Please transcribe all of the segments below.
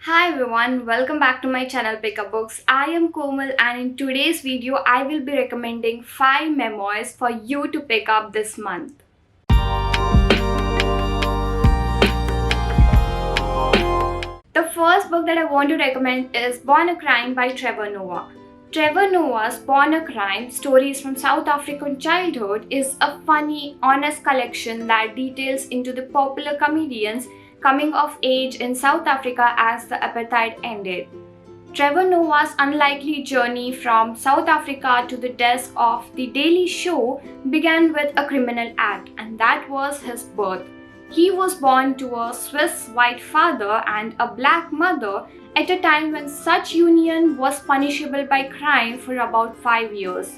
Hi everyone, welcome back to my channel Pick Up Books. I am Komal and in today's video I will be recommending 5 memoirs for you to pick up this month. The first book that I want to recommend is Born a Crime by Trevor Noah. Trevor Noah's Born a Crime, Stories from South African Childhood is a funny, honest collection that details into the popular comedian's coming of age in South Africa as the apartheid ended. Trevor Noah's unlikely journey from South Africa to the desk of The Daily Show began with a criminal act, and that was his birth. He was born to a Swiss white father and a black mother at a time when such union was punishable by crime for about 5 years.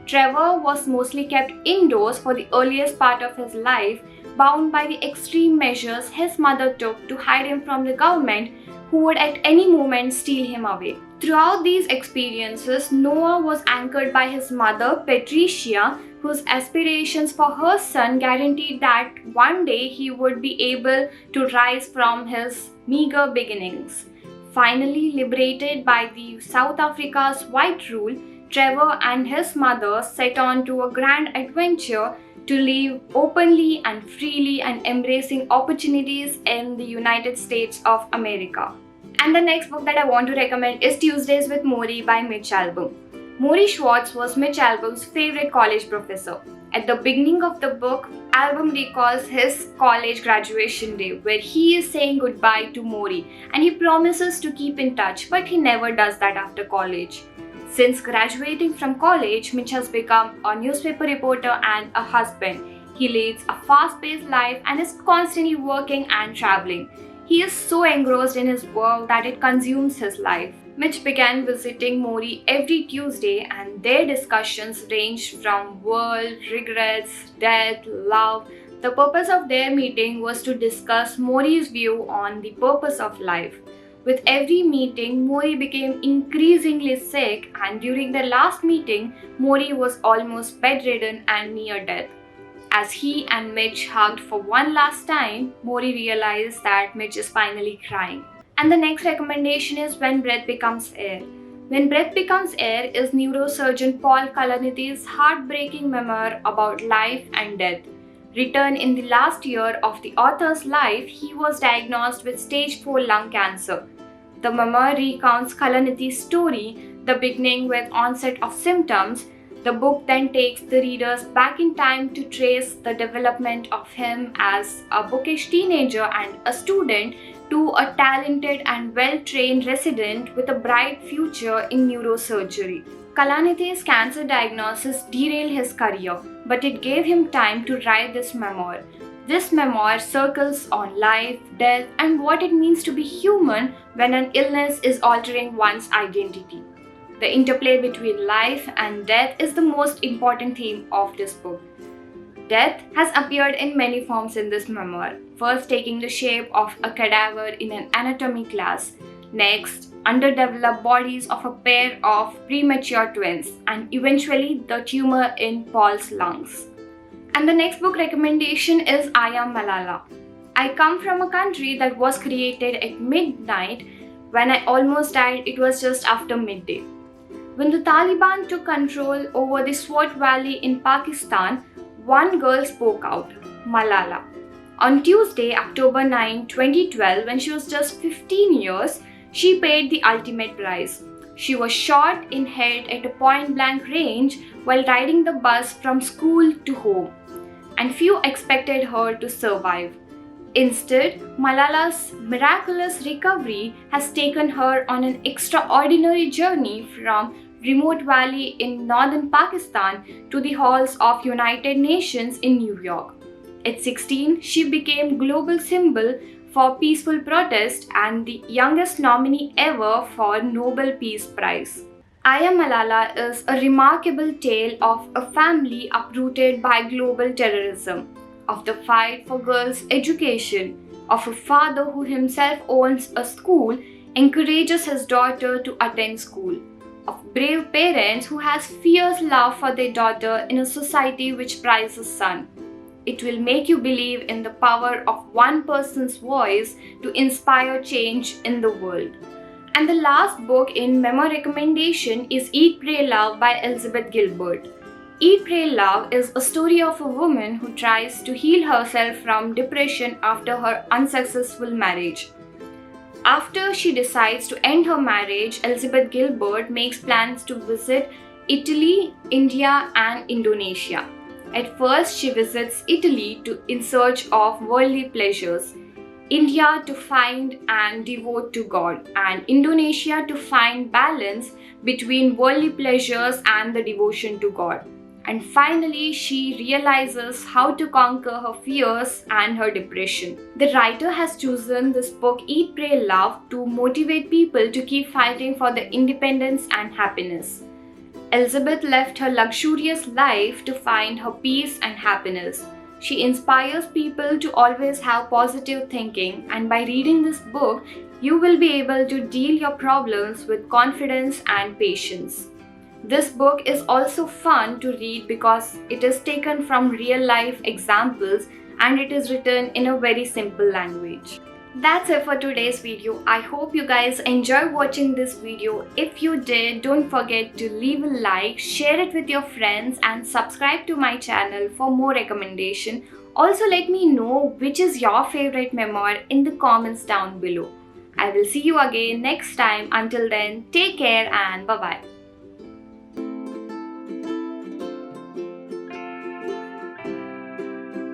Trevor was mostly kept indoors for the earliest part of his life, bound by the extreme measures his mother took to hide him from the government, who would at any moment steal him away. Throughout these experiences, Noah was anchored by his mother, Patricia, whose aspirations for her son guaranteed that one day he would be able to rise from his meager beginnings. Finally liberated by the South Africa's white rule, Trevor and his mother set on to a grand adventure to live openly and freely and embracing opportunities in the United States of America. And the next book that I want to recommend is Tuesdays with Morrie by Mitch Albom. Morrie Schwartz was Mitch Albom's favorite college professor. At the beginning of the book, Albom recalls his college graduation day where he is saying goodbye to Morrie and he promises to keep in touch, but he never does that after college. Since graduating from college, Mitch has become a newspaper reporter and a husband. He leads a fast-paced life and is constantly working and traveling. He is so engrossed in his work that it consumes his life. Mitch began visiting Morrie every Tuesday and their discussions ranged from world, regrets, death, love. The purpose of their meeting was to discuss Morrie's view on the purpose of life. With every meeting, Morrie became increasingly sick, and during the last meeting, Morrie was almost bedridden and near death. As he and Mitch hugged for one last time, Morrie realized that Mitch is finally crying. And the next recommendation is When Breath Becomes Air. When Breath Becomes Air is neurosurgeon Paul Kalanithi's heartbreaking memoir about life and death. Written in the last year of the author's life, he was diagnosed with stage 4 lung cancer. The memoir recounts Kalanithi's story, the beginning with onset of symptoms. The book then takes the readers back in time to trace the development of him as a bookish teenager and a student to a talented and well-trained resident with a bright future in neurosurgery. Kalanithi's cancer diagnosis derailed his career, but it gave him time to write this memoir. This memoir circles on life, death, and what it means to be human when an illness is altering one's identity. The interplay between life and death is the most important theme of this book. Death has appeared in many forms in this memoir, first taking the shape of a cadaver in an anatomy class, next underdeveloped bodies of a pair of premature twins, and eventually the tumor in Paul's lungs. And the next book recommendation is I Am Malala. I come from a country that was created at midnight. When I almost died, it was just after midday. When the Taliban took control over the Swat Valley in Pakistan, one girl spoke out, Malala. On Tuesday, October 9, 2012, when she was just 15 years, she paid the ultimate price. She was shot in head at a point-blank range while riding the bus from school to home, and few expected her to survive. Instead, Malala's miraculous recovery has taken her on an extraordinary journey from remote valley in northern Pakistan to the halls of United Nations in New York. At 16, she became global symbol for peaceful protest and the youngest nominee ever for Nobel Peace Prize. I Am Malala is a remarkable tale of a family uprooted by global terrorism, of the fight for girls' education, of a father who himself owns a school, encourages his daughter to attend school, of brave parents who has fierce love for their daughter in a society which prizes son. it will make you believe in the power of one person's voice to inspire change in the world. And the last book in memoir recommendation is Eat, Pray, Love by Elizabeth Gilbert. Eat, Pray, Love is a story of a woman who tries to heal herself from depression after her unsuccessful marriage. After she decides to end her marriage, Elizabeth Gilbert makes plans to visit Italy, India, and Indonesia. At first, she visits Italy in search of worldly pleasures, India to find and devote to God, and Indonesia to find balance between worldly pleasures and the devotion to God. And finally, she realizes how to conquer her fears and her depression. The writer has chosen this book, Eat, Pray, Love, to motivate people to keep fighting for their independence and happiness. Elizabeth left her luxurious life to find her peace and happiness. She inspires people to always have positive thinking, and by reading this book, you will be able to deal your problems with confidence and patience. This book is also fun to read because it is taken from real life examples and it is written in a very simple language. That's it for today's video. I hope you guys enjoyed watching this video. If you did, don't forget to leave a like, share it with your friends, and subscribe to my channel for more recommendation. Also, let me know which is your favorite memoir in the comments down below. I will see you again next time. Until then, take care and bye-bye.